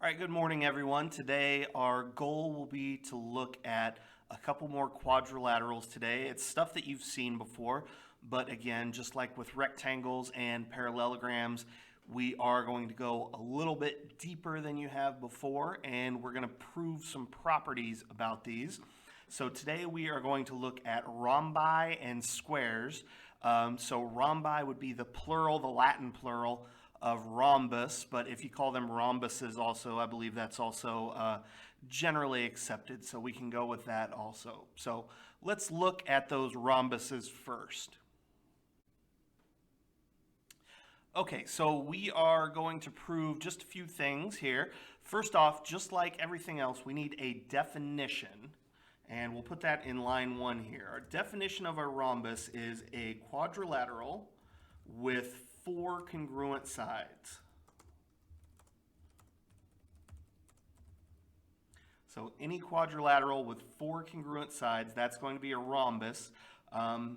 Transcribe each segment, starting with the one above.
right, good morning everyone. Today our goal will be to look at a couple more quadrilaterals today. It's stuff that you've seen before, but again, just like with rectangles and parallelograms, we are going to go a little bit deeper than you have before, and we're going to prove some properties about these. So today we are going to look at rhombi and squares. So rhombi would be the plural, the Latin plural of rhombus, but if you call them rhombuses also, I believe that's also generally accepted, so we can go with that also. So let's look at those rhombuses first. Okay, so we are going to prove just a few things here. First off, just like everything else, we need a definition, and we'll put that in line 1 here. Our definition of a rhombus is a quadrilateral with 4 congruent sides. So any quadrilateral with 4 congruent sides, that's going to be a rhombus.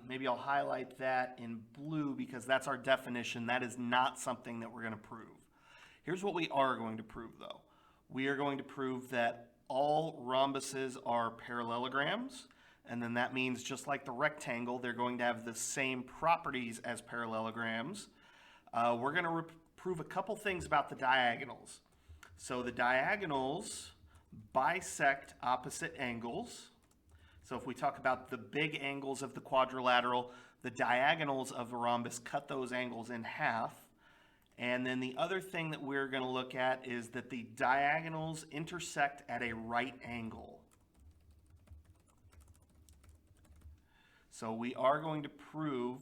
Maybe I'll highlight that in blue because that's our definition. That is not something that we're going to prove. Here's what we are going to prove though. We are going to prove that all rhombuses are parallelograms, and then that means just like the rectangle, they're going to have the same properties as parallelograms. We're going to prove a couple things about the diagonals. So the diagonals bisect opposite angles. So if we talk about the big angles of the quadrilateral, the diagonals of a rhombus cut those angles in half. And then the other thing that we're going to look at is that the diagonals intersect at a right angle. So we are going to prove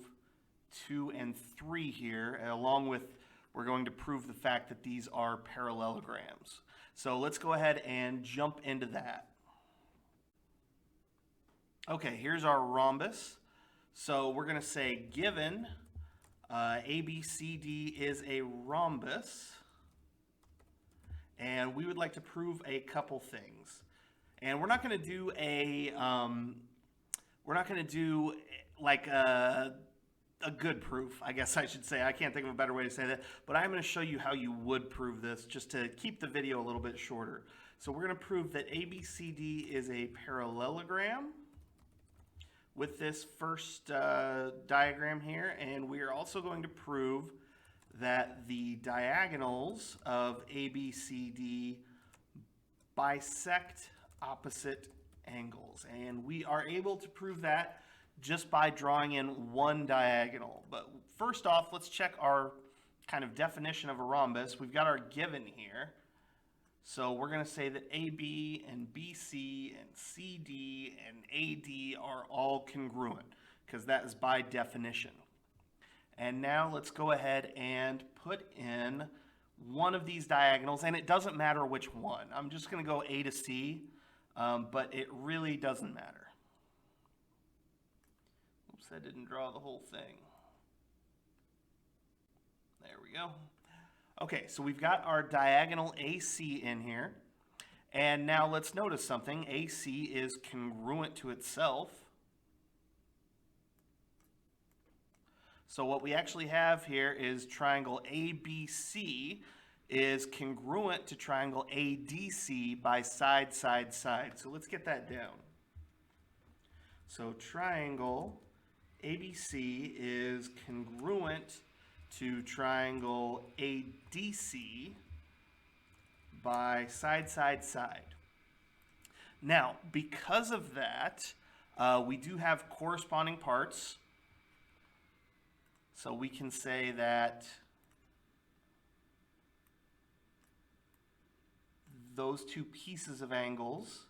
2 and 3 here, along with we're going to prove the fact that these are parallelograms. So let's go ahead and jump into that. Okay, here's our rhombus. So we're going to say given ABCD is a rhombus, and we would like to prove a couple things. And we're not going to do like a good proof, I guess I should say. I can't think of a better way to say that, but I'm going to show you how you would prove this just to keep the video a little bit shorter. So we're going to prove that ABCD is a parallelogram with this first diagram here, and we are also going to prove that the diagonals of ABCD bisect opposite angles, and we are able to prove that just by drawing in one diagonal. But first off, let's check our kind of definition of a rhombus. We've got our given here. So we're going to say that AB and BC and CD and AD are all congruent because that is by definition. And now let's go ahead and put in one of these diagonals, and it doesn't matter which one. I'm just going to go A to C, but it really doesn't matter. Oops, I didn't draw the whole thing. There we go. Okay, so we've got our diagonal AC in here. And now let's notice something. AC is congruent to itself. So what we actually have here is triangle ABC is congruent to triangle ADC by side, side, side. So let's get that down. So triangle ABC is congruent to triangle ADC by side, side, side. Now, because of that, we do have corresponding parts. So we can say that those two pieces of angles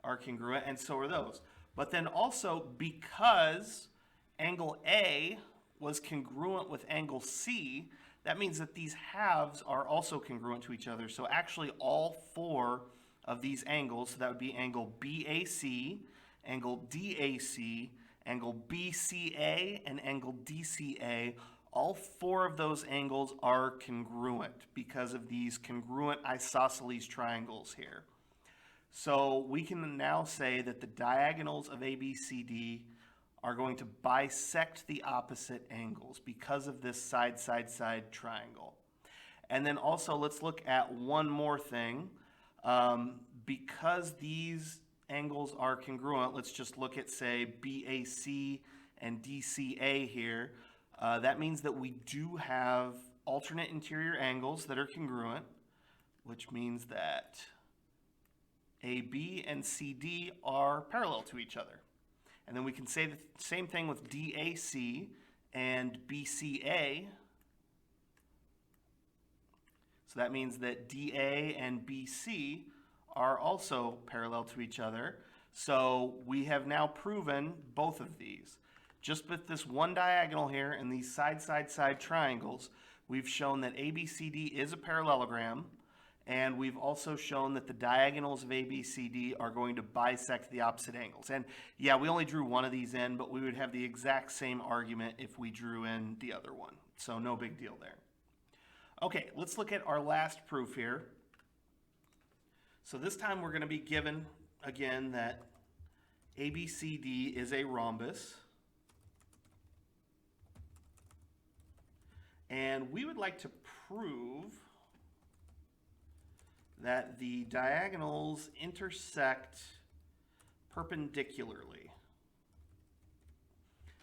are congruent, and so are those. But then also, because angle A was congruent with angle C, that means that these halves are also congruent to each other. So actually all 4 of these angles, so that would be angle BAC, angle DAC, angle BCA, and angle DCA, all 4 of those angles are congruent because of these congruent isosceles triangles here. So we can now say that the diagonals of ABCD are going to bisect the opposite angles because of this side, side, side triangle. And then also let's look at one more thing. Because these angles are congruent, let's just look at, say, BAC and DCA here. That means that we do have alternate interior angles that are congruent, which means that AB and CD are parallel to each other. And then we can say the same thing with DAC and BCA. So that means that DA and BC are also parallel to each other. So we have now proven both of these. Just with this one diagonal here and these side triangles, we've shown that ABCD is a parallelogram, and we've also shown that the diagonals of ABCD are going to bisect the opposite angles. And yeah, we only drew one of these in, but we would have the exact same argument if we drew in the other one. So no big deal there. Okay, let's look at our last proof here. So this time we're going to be given, again, that ABCD is a rhombus. And we would like to prove that the diagonals intersect perpendicularly.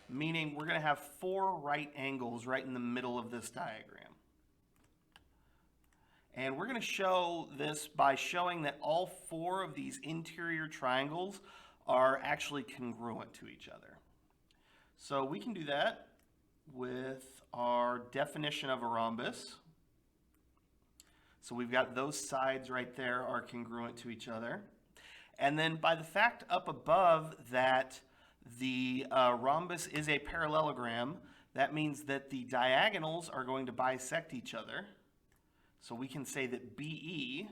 Meaning we're going to have 4 right angles right in the middle of this diagram. And we're going to show this by showing that all 4 of these interior triangles are actually congruent to each other. So we can do that with our definition of a rhombus. So we've got those sides right there are congruent to each other. And then by the fact up above that the rhombus is a parallelogram, that means that the diagonals are going to bisect each other. So we can say that BE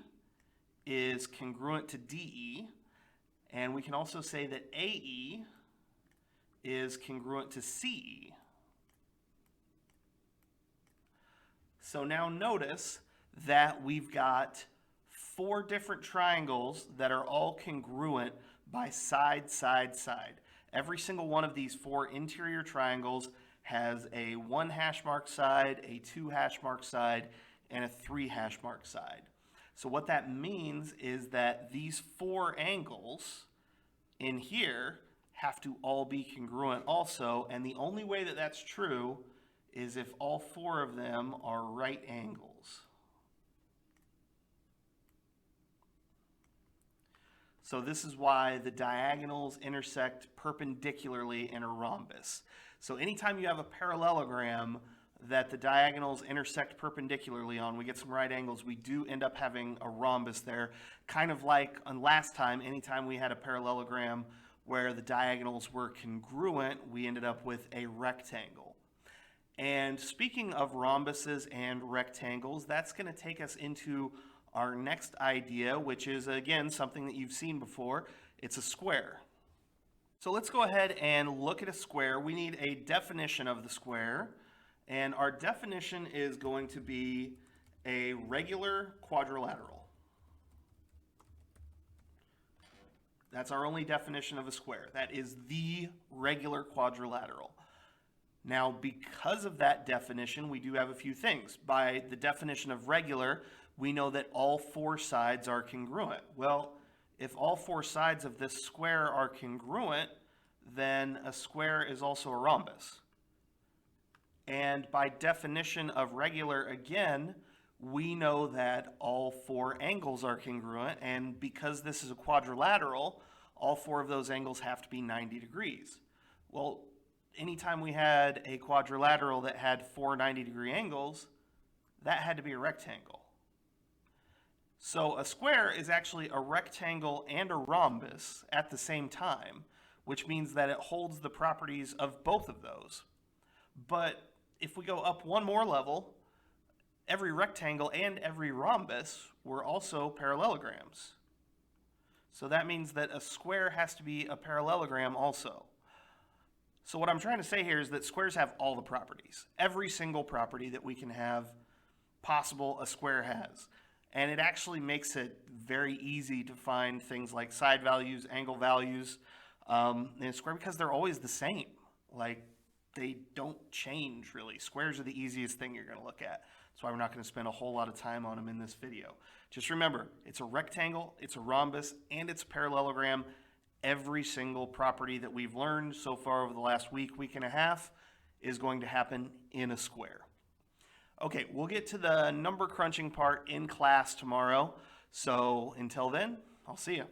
is congruent to DE, and we can also say that AE is congruent to CE. So now notice that we've got 4 different triangles that are all congruent by side. Every single one of these 4 interior triangles has a 1 hash mark side, a 2 hash mark side, and a 3 hash mark side. So what that means is that these 4 angles in here have to all be congruent also, and the only way that that's true is if all 4 of them are right angles. So this is why the diagonals intersect perpendicularly in a rhombus. So anytime you have a parallelogram that the diagonals intersect perpendicularly on, we get some right angles, we do end up having a rhombus there. Kind of like on last time, anytime we had a parallelogram where the diagonals were congruent, we ended up with a rectangle. And speaking of rhombuses and rectangles, that's going to take us into our next idea, which is, again, something that you've seen before. It's a square. So let's go ahead and look at a square. We need a definition of the square. And our definition is going to be a regular quadrilateral. That's our only definition of a square. That is the regular quadrilateral. Now, because of that definition, we do have a few things. By the definition of regular, we know that all 4 sides are congruent. Well, if all 4 sides of this square are congruent, then a square is also a rhombus. And by definition of regular, again, we know that all 4 angles are congruent, and because this is a quadrilateral, all 4 of those angles have to be 90 degrees. Well, anytime we had a quadrilateral that had 4 90-degree angles, that had to be a rectangle. So a square is actually a rectangle and a rhombus at the same time, which means that it holds the properties of both of those. But if we go up one more level, every rectangle and every rhombus were also parallelograms. So that means that a square has to be a parallelogram also. So what I'm trying to say here is that squares have all the properties. Every single property that we can have possible, a square has. And it actually makes it very easy to find things like side values, angle values in a square because they're always the same. Like, they don't change really. Squares are the easiest thing you're going to look at. That's why we're not going to spend a whole lot of time on them in this video. Just remember, it's a rectangle, it's a rhombus, and it's a parallelogram. Every single property that we've learned so far over the last week, week and a half, is going to happen in a square. Okay, we'll get to the number crunching part in class tomorrow. So until then, I'll see you.